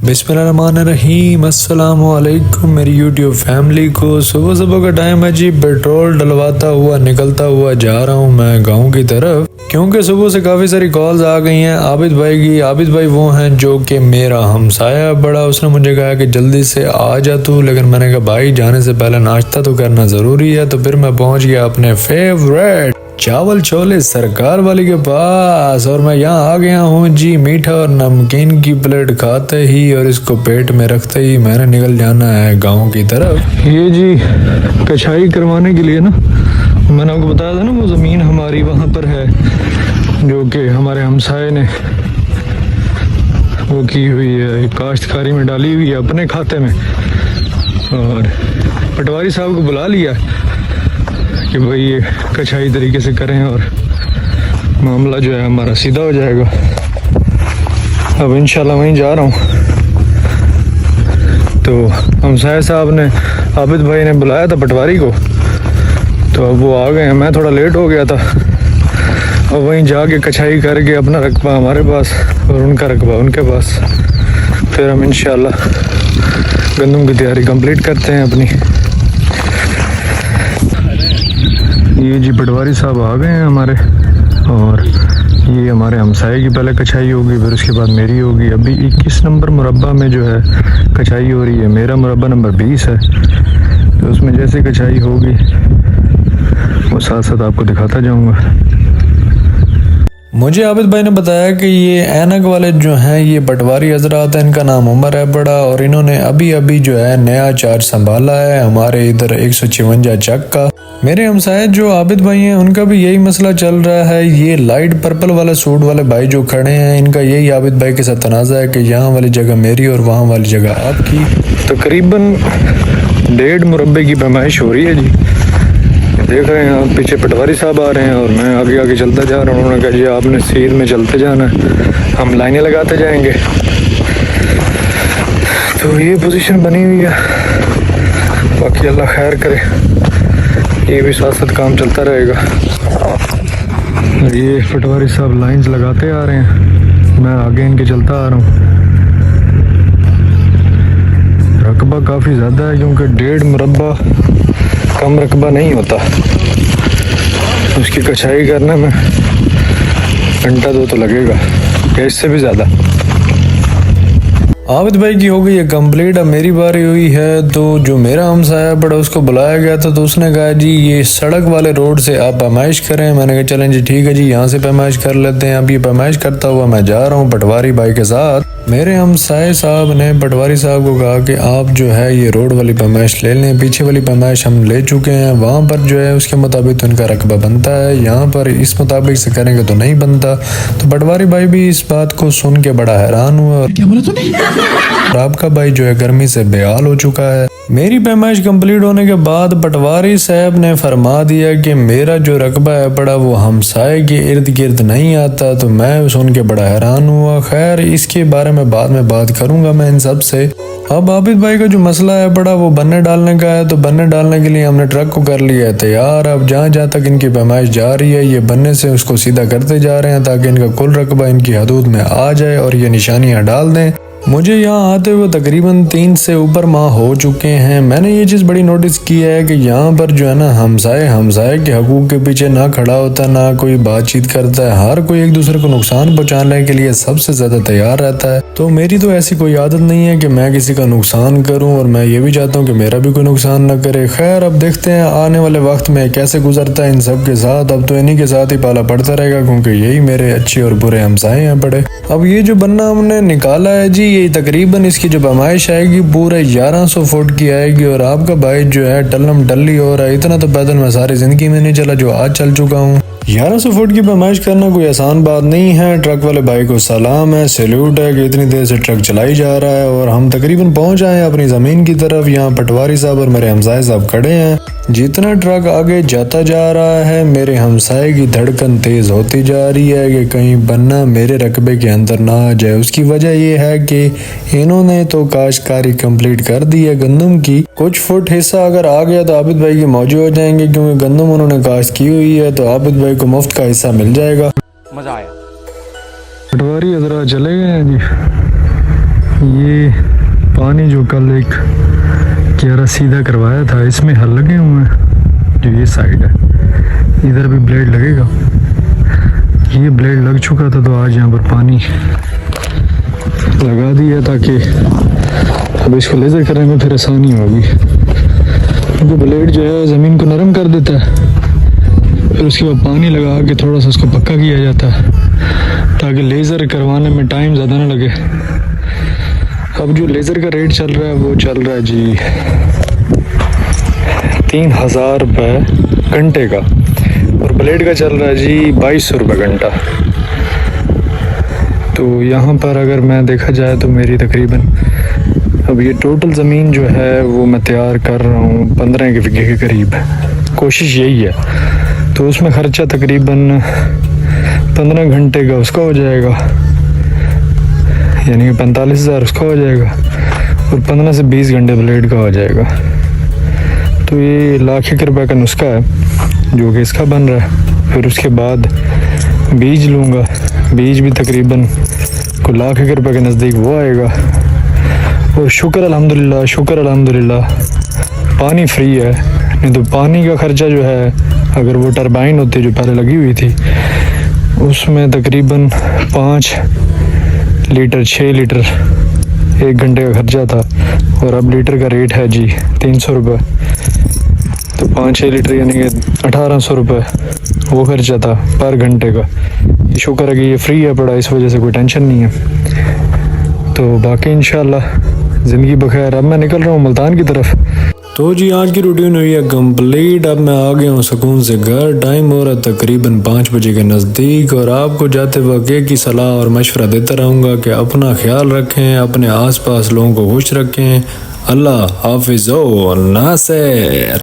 बिस्मिल्लाहिर्रहमानिर्रहीम, अस्सलाम वालेकुम मेरी यूट्यूब फैमिली को। सुबह सुबह का टाइम है जी, पेट्रोल डलवाता हुआ निकलता हुआ जा रहा हूँ मैं गांव की तरफ, क्योंकि सुबह से काफ़ी सारी कॉल्स आ गई हैं आबिद भाई की। आबिद भाई वो हैं जो कि मेरा हमसाया बड़ा, उसने मुझे कहा कि जल्दी से आ जा तू, लेकिन मैंने कहा भाई जाने से पहले नाश्ता तो करना ज़रूरी है। तो फिर मैं पहुँच गया अपने फेवरेट चावल छोले सरकार वाली के पास, और मैं यहाँ आ गया हूँ जी। मीठा और नमकीन की प्लेट खाते ही और इसको पेट में रखते ही मैंने निकल जाना है गांव की तरफ। ये जी कछाई करवाने के लिए ना, मैंने आपको बताया था ना वो ज़मीन हमारी वहाँ पर है जो कि हमारे हमसाए ने वो की हुई है, काश्तकारी में डाली हुई है अपने खाते में। और पटवारी साहब को बुला लिया कि भाई ये कछाई तरीके से करें और मामला जो है हमारा सीधा हो जाएगा। अब इंशाल्लाह वहीं जा रहा हूँ। तो हमसाया साहब ने, आबिद भाई ने बुलाया था पटवारी को, तो अब वो आ गए हैं। मैं थोड़ा लेट हो गया था। अब वहीं जाके कछाई करके अपना रकबा हमारे पास और उनका रकबा उनके पास, फिर हम इंशाल्लाह गंदम की तैयारी कंप्लीट करते हैं अपनी। ये जी पटवारी साहब आ गए हैं हमारे, और ये हमारे हमसाए की पहले कछाई होगी, फिर उसके बाद मेरी होगी। अभी 21 नंबर मुरब्बा में जो है कछाई हो रही है, मेरा मुरब्बा नंबर 20 है। तो उसमें जैसे कछाई होगी वो साथ साथ आपको दिखाता जाऊंगा। मुझे आबिद भाई ने बताया कि ये ऐनक वाले जो हैं ये पटवारी हजरात हैं, इनका नाम उमर है बड़ा, और इन्होंने अभी अभी जो है नया चार्ज संभाला है हमारे इधर 156 चक का। मेरे हमसाए जो आबिद भाई हैं उनका भी यही मसला चल रहा है। ये लाइट पर्पल वाला सूट वाले भाई जो खड़े हैं, इनका यही आबिद भाई के साथ तनाज़ा है कि यहाँ वाली जगह मेरी और वहाँ वाली जगह आपकी। तकरीबन 1.5 मुरब्बे की पैमाइश हो रही है जी। देख रहे हैं आप, पीछे पटवारी साहब आ रहे हैं और मैं आगे आगे चलता जा रहा हूँ। उन्होंने कहा जी आपने सीध में चलते जाना है, हम लाइनें लगाते जाएंगे। तो ये पोजीशन बनी हुई है, बाकी अल्लाह खैर करे, ये भी साथ साथ काम चलता रहेगा। ये पटवारी साहब लाइंस लगाते आ रहे हैं, मैं आगे इनके चलता आ रहा हूँ। रकबा काफ़ी ज़्यादा है क्योंकि 1.5 मुरब्बा कम रकबा नहीं होता। उसकी कछाई करने में घंटा 2 तो लगेगा या इससे भी ज़्यादा। आबिद भाई की हो गई है कंप्लीट, अब मेरी बारी हुई है। तो जो मेरा हमसाया बड़ा उसको बुलाया गया था, तो उसने कहा जी ये सड़क वाले रोड से आप पैमाइश करें। मैंने कहा चलें जी ठीक है जी, यहाँ से पैमाइश कर लेते हैं। अब ये पैमाइश करता हुआ मैं जा रहा हूँ पटवारी भाई के साथ। मेरे हमसाए साहब ने पटवारी साहब को कहा कि आप जो है ये रोड वाली पैमाइश ले लें, पीछे वाली पैमाइश हम ले चुके हैं, वहाँ पर जो है उसके मुताबिक तो इनका रकबा बनता है, यहाँ पर इस मुताबिक से करेंगे तो नहीं बनता। तो पटवारी भाई भी इस बात को सुन के बड़ा हैरान हुआ। क्या बोला तूने? आपका भाई जो है गर्मी से बेहाल हो चुका है। मेरी पैमाइश कंप्लीट होने के बाद पटवारी साहब ने फरमा दिया कि मेरा जो रकबा है बड़ा वो हमसाए के इर्द गिर्द नहीं आता। तो मैं सुन के बड़ा हैरान हुआ। खैर इसके बारे में बाद में बात करूंगा मैं इन सब से। अब आबिद भाई का जो मसला है बड़ा वो बन्ने डालने का है, तो बन्ने डालने के लिए हमने ट्रक को कर लिया है तैयार। अब जहाँ जहाँ तक इनकी पैमाइश जा रही है ये बन्ने से उसको सीधा करते जा रहे हैं ताकि इनका कुल रकबा इनकी हदूद में आ जाए और ये निशानियाँ डाल दें। मुझे यहाँ आते हुए तकरीबन 3 से ऊपर माह हो चुके हैं। मैंने ये चीज़ बड़ी नोटिस की है कि यहाँ पर जो है ना हमसाए के हकूक़ के पीछे ना खड़ा होता, ना कोई बातचीत करता है। हर कोई एक दूसरे को नुकसान पहुँचाने के लिए सबसे ज़्यादा तैयार रहता है। तो मेरी तो ऐसी कोई आदत नहीं है कि मैं किसी का नुकसान करूँ, और मैं ये भी चाहता हूँ कि मेरा भी कोई नुकसान न करे। खैर अब देखते हैं आने वाले वक्त में कैसे गुजरता है इन सब के साथ। अब तो इन्हीं के साथ ही पाला पड़ता रहेगा क्योंकि यही मेरे अच्छे और बुरे हमसाए हैं बड़े। अब ये जो बन्ना हमने निकाला है जी, ये तकरीबन इसकी जो पैमाइश आएगी पूरे 1100 फुट की आएगी। और आपका भाई जो है टल्लम टल्ली हो रहा है, इतना तो पैदल मैं सारी जिंदगी में नहीं चला जो आज चल चुका हूँ। 1100 फुट की पैमाइश करना कोई आसान बात नहीं है। ट्रक वाले भाई को सलाम है, सैल्यूट है कि इतनी देर से ट्रक चलाई जा रहा है। और हम तकरीबन पहुंच आए अपनी ज़मीन की तरफ। यहाँ पटवारी साहब और मेरे हमसाए साहब खड़े हैं। जितना ट्रक आगे जाता जा रहा है मेरे हमसाए की धड़कन तेज़ होती जा रही है कि कहीं बन्ना मेरे रकबे के अंदर ना आ जाए। उसकी वजह यह है कि इन्होंने तो काश्तकारी कंप्लीट कर दी है गंदम की। कुछ फुट हिस्सा अगर आ गया तो आबिद भाई के मौजूद हो जाएंगे, क्योंकि गंदम उन्होंने काश्त की हुई है, तो आबिद भाई को मुफ्त का हिस्सा मिल जाएगा। मजा आया। पटवारी हजरात चले गए हैं जी। ये पानी जो कल एक क्यारा सीधा करवाया था इसमें हल लगे हुए हैं, जो ये साइड है इधर भी ब्लेड लगेगा। ये ब्लेड लग चुका था तो आज यहाँ पर पानी लगा दिया ताकि अब इसको लेज़र करने में फिर आसानी होगी, क्योंकि ब्लेड जो है ज़मीन को नरम कर देता है, फिर उसके बाद पानी लगा के थोड़ा सा उसको पक्का किया जाता है ताकि लेज़र करवाने में टाइम ज़्यादा ना लगे। अब जो लेज़र का रेट चल रहा है वो चल रहा है जी 3000 रुपये घंटे का, और ब्लेड का चल रहा है जी 2200 रुपये घंटा। तो यहाँ पर अगर मैं देखा जाए तो मेरी तकरीबन अब ये टोटल ज़मीन जो है वो मैं तैयार कर रहा हूँ 15 के बीघे के करीब, कोशिश यही है। तो उसमें ख़र्चा तकरीबन 15 घंटे का उसका हो जाएगा, यानी कि 45,000 उसका हो जाएगा, और 15 से 20 घंटे ब्लेड का हो जाएगा। तो ये 1,00,000 रुपये का नुस्खा है जो कि इसका बन रहा है। फिर उसके बाद बीज लूँगा, बीज भी तकरीबन को 1,00,000 रुपये के नज़दीक वो आएगा। और शुक्र अल्हम्दुलिल्लाह पानी फ्री है, नहीं तो पानी का ख़र्चा जो है अगर वो टरबाइन होती जो पहले लगी हुई थी उसमें तकरीबन 5 लीटर 6 लीटर 1 घंटे का खर्चा था, और अब लीटर का रेट है जी 300 रुपये। तो 5-6 लीटर यानी कि 1800 रुपये वो खर्चा था पर घंटे का। शुक्र है कि ये फ्री है पड़ा, इस वजह से कोई टेंशन नहीं है। तो बाकी इंशाल्लाह ज़िंदगी बखैर। अब मैं निकल रहा हूँ मुल्तान की तरफ। तो जी आज की रूटीन हुई है कंप्लीट। अब मैं आ गया हूँ सुकून से घर। टाइम हो रहा है तकरीबन 5 बजे के नज़दीक, और आपको जाते वक्त एक ही सलाह और मशवरा देता रहूँगा कि अपना ख्याल रखें, अपने आसपास लोगों को खुश रखें। अल्लाह हाफिज़ ओ नासिर।